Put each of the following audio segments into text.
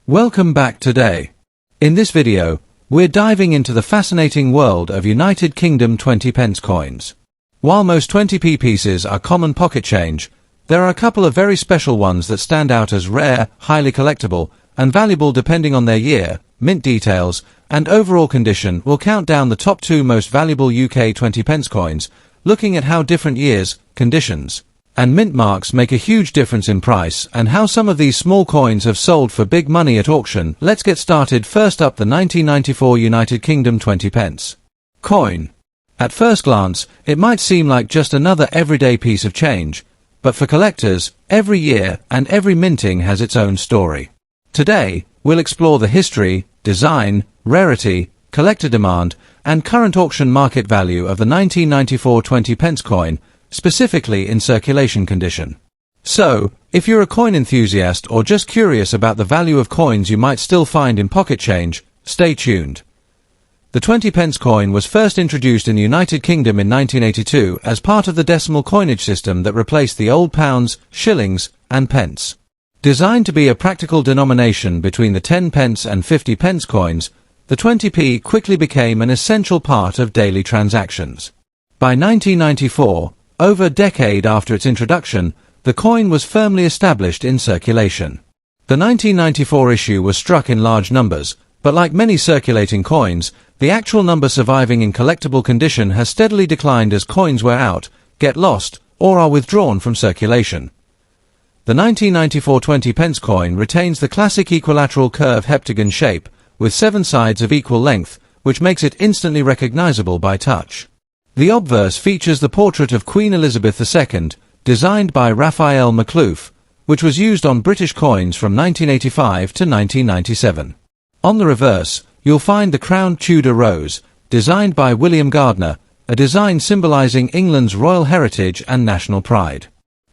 Welcome back today. In this video, we're diving into the fascinating world of United Kingdom 20 pence coins. While most 20p pieces are common pocket change, there are a couple of very special ones that stand out as rare, highly collectible, and valuable depending on their year, mint details, and overall condition. We'll count down the top 2 most valuable UK 20 pence coins, looking at how different years, conditions, and mint marks make a huge difference in price, and how some of these small coins have sold for big money at auction. Let's get started. First up, the 1994 United Kingdom 20 pence coin. At first glance, it might seem like just another everyday piece of change, but for collectors, every year and every minting has its own story. Today, we'll explore the history, design, rarity, collector demand, and current auction market value of the 1994 20 pence coin, specifically in circulation condition. So, if you're a coin enthusiast or just curious about the value of coins you might still find in pocket change, stay tuned. The 20 pence coin was first introduced in the United Kingdom in 1982 as part of the decimal coinage system that replaced the old pounds, shillings, and pence. Designed to be a practical denomination between the 10 pence and 50 pence coins, the 20p quickly became an essential part of daily transactions. By 1994, over a decade after its introduction, the coin was firmly established in circulation. The 1994 issue was struck in large numbers, but like many circulating coins, the actual number surviving in collectible condition has steadily declined as coins wear out, get lost, or are withdrawn from circulation. The 1994 20 pence coin retains the classic equilateral curve heptagon shape, with 7 sides of equal length, which makes it instantly recognizable by touch. The obverse features the portrait of Queen Elizabeth II, designed by Raphael Makhlouf, which was used on British coins from 1985 to 1997. On the reverse, you'll find the crowned Tudor rose, designed by William Gardner, a design symbolizing England's royal heritage and national pride.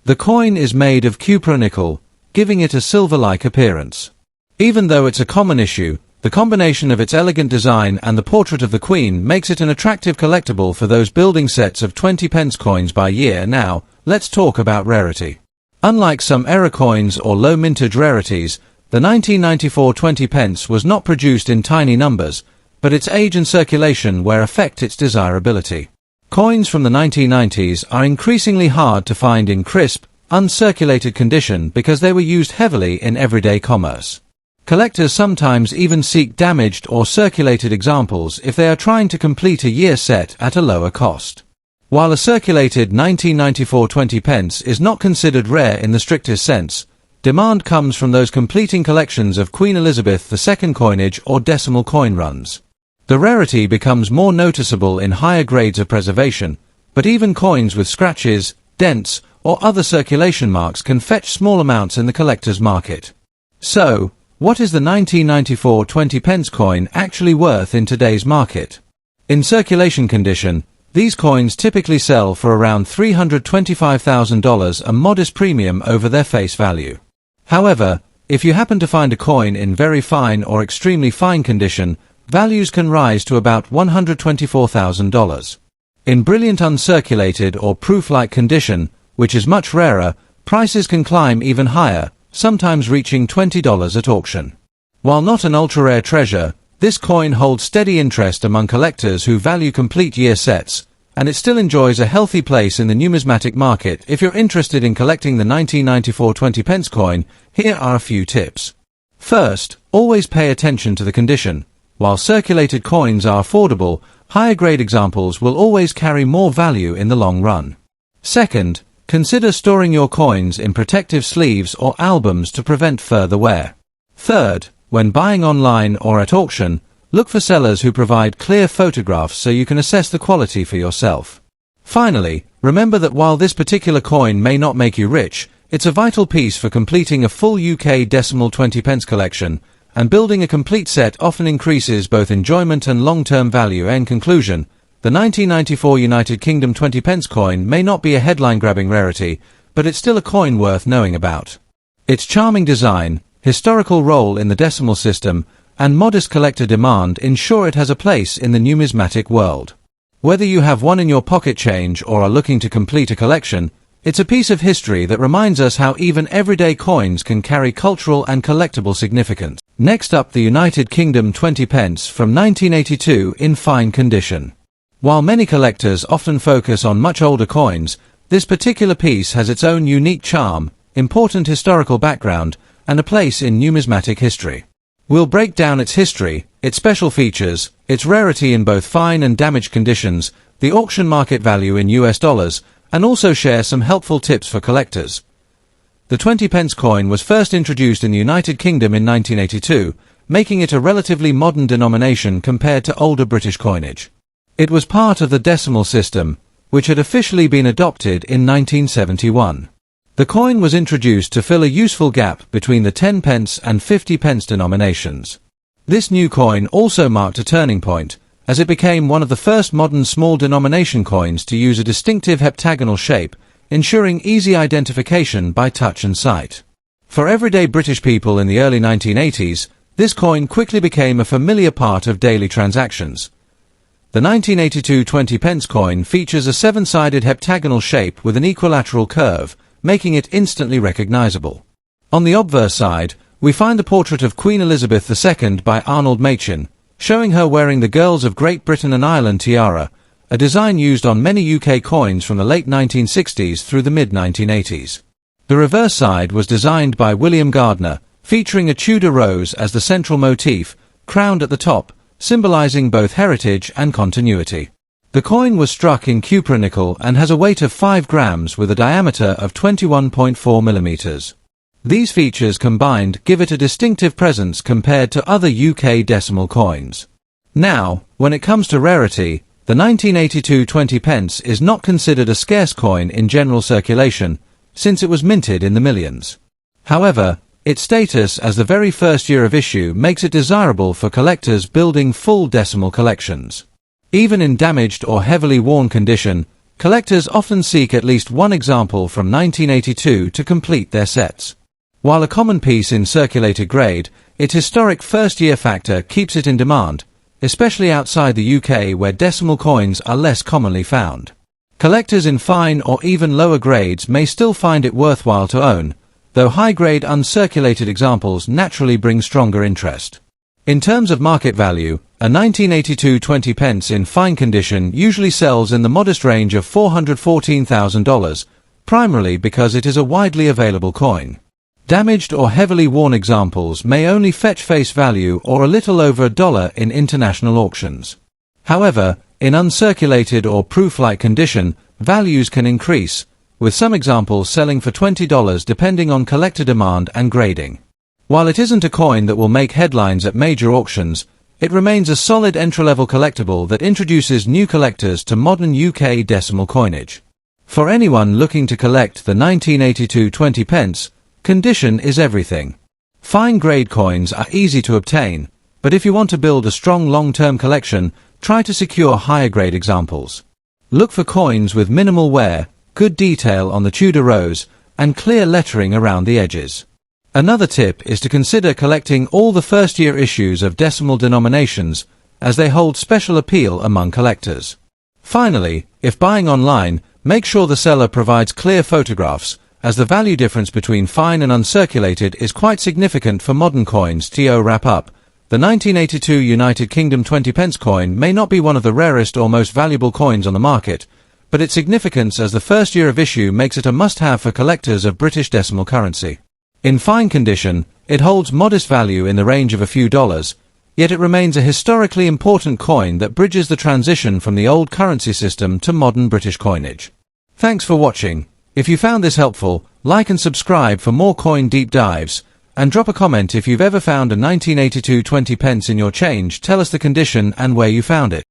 The coin is made of cupronickel, giving it a silver-like appearance. Even though it's a common issue, the combination of its elegant design and the portrait of the Queen makes it an attractive collectible for those building sets of 20 pence coins by year. Now, let's talk about rarity. Unlike some era coins or low mintage rarities, the 1994 20 pence was not produced in tiny numbers, but its age and circulation wear affect its desirability. Coins from the 1990s are increasingly hard to find in crisp, uncirculated condition because they were used heavily in everyday commerce. Collectors sometimes even seek damaged or circulated examples if they are trying to complete a year set at a lower cost. While a circulated 1994 20 pence is not considered rare in the strictest sense, demand comes from those completing collections of Queen Elizabeth II coinage or decimal coin runs. The rarity becomes more noticeable in higher grades of preservation, but even coins with scratches, dents, or other circulation marks can fetch small amounts in the collector's market. So, what is the 1994 20 pence coin actually worth in today's market? In circulation condition, these coins typically sell for around $325,000, a modest premium over their face value. However, if you happen to find a coin in very fine or extremely fine condition, values can rise to about $124,000. In brilliant uncirculated or proof-like condition, which is much rarer, prices can climb even higher, sometimes reaching $20 at auction. While not an ultra-rare treasure, this coin holds steady interest among collectors who value complete year sets, and it still enjoys a healthy place in the numismatic market. If you're interested in collecting the 1994 20 pence coin, here are a few tips. First, always pay attention to the condition. While circulated coins are affordable, higher-grade examples will always carry more value in the long run. Second, consider storing your coins in protective sleeves or albums to prevent further wear. Third, when buying online or at auction, look for sellers who provide clear photographs so you can assess the quality for yourself. Finally, remember that while this particular coin may not make you rich, it's a vital piece for completing a full UK decimal 20 pence collection, and building a complete set often increases both enjoyment and long-term value. In conclusion, the 1994 United Kingdom 20 pence coin may not be a headline-grabbing rarity, but it's still a coin worth knowing about. Its charming design, historical role in the decimal system, and modest collector demand ensure it has a place in the numismatic world. Whether you have one in your pocket change or are looking to complete a collection, It's a piece of history that reminds us how even everyday coins can carry cultural and collectible significance. Next up, the United Kingdom 20 pence from 1982 in fine condition. While many collectors often focus on much older coins, this particular piece has its own unique charm, important historical background, and a place in numismatic history. We'll break down its history, its special features, its rarity in both fine and damaged conditions, the auction market value in US dollars, and also share some helpful tips for collectors. The 20 pence coin was first introduced in the United Kingdom in 1982, making it a relatively modern denomination compared to older British coinage. It was part of the decimal system, which had officially been adopted in 1971. The coin was introduced to fill a useful gap between the 10 pence and 50 pence denominations. This new coin also marked a turning point, as it became one of the first modern small denomination coins to use a distinctive heptagonal shape, ensuring easy identification by touch and sight. For everyday British people in the early 1980s, this coin quickly became a familiar part of daily transactions. The 1982 20 pence coin features a seven-sided heptagonal shape with an equilateral curve, making it instantly recognizable. On the obverse side, we find the portrait of Queen Elizabeth II by Arnold Machin, showing her wearing the Girls of Great Britain and Ireland tiara, a design used on many UK coins from the late 1960s through the mid-1980s. The reverse side was designed by William Gardner, featuring a Tudor rose as the central motif, crowned at the top, symbolizing both heritage and continuity. The coin was struck in cupronickel and has a weight of 5 grams with a diameter of 21.4 millimeters. These features combined give it a distinctive presence compared to other UK decimal coins. Now, when it comes to rarity, the 1982 20 pence is not considered a scarce coin in general circulation, since it was minted in the millions. However, its status as the very first year of issue makes it desirable for collectors building full decimal collections. Even in damaged or heavily worn condition, collectors often seek at least one example from 1982 to complete their sets. While a common piece in circulated grade, its historic first-year factor keeps it in demand, especially outside the UK where decimal coins are less commonly found. Collectors in fine or even lower grades may still find it worthwhile to own, though high-grade uncirculated examples naturally bring stronger interest. In terms of market value, a 1982 20 pence in fine condition usually sells in the modest range of $414,000, primarily because it is a widely available coin. Damaged or heavily worn examples may only fetch face value or a little over $1 in international auctions. However, in uncirculated or proof-like condition, values can increase, with some examples selling for $20 depending on collector demand and grading. While it isn't a coin that will make headlines at major auctions, it remains a solid entry-level collectible that introduces new collectors to modern UK decimal coinage. For anyone looking to collect the 1982 20 pence, condition is everything. Fine grade coins are easy to obtain, but if you want to build a strong long-term collection, try to secure higher grade examples. Look for coins with minimal wear, good detail on the Tudor rose, and clear lettering around the edges. Another tip is to consider collecting all the first-year issues of decimal denominations, as they hold special appeal among collectors. Finally, if buying online, make sure the seller provides clear photographs, as the value difference between fine and uncirculated is quite significant for modern coins. To wrap up, the 1982 United Kingdom 20 pence coin may not be one of the rarest or most valuable coins on the market, but its significance as the first year of issue makes it a must-have for collectors of British decimal currency. In fine condition, it holds modest value in the range of a few dollars, yet it remains a historically important coin that bridges the transition from the old currency system to modern British coinage. Thanks for watching. If you found this helpful, like and subscribe for more coin deep dives, and drop a comment if you've ever found a 1982 20 pence in your change. Tell us the condition and where you found it.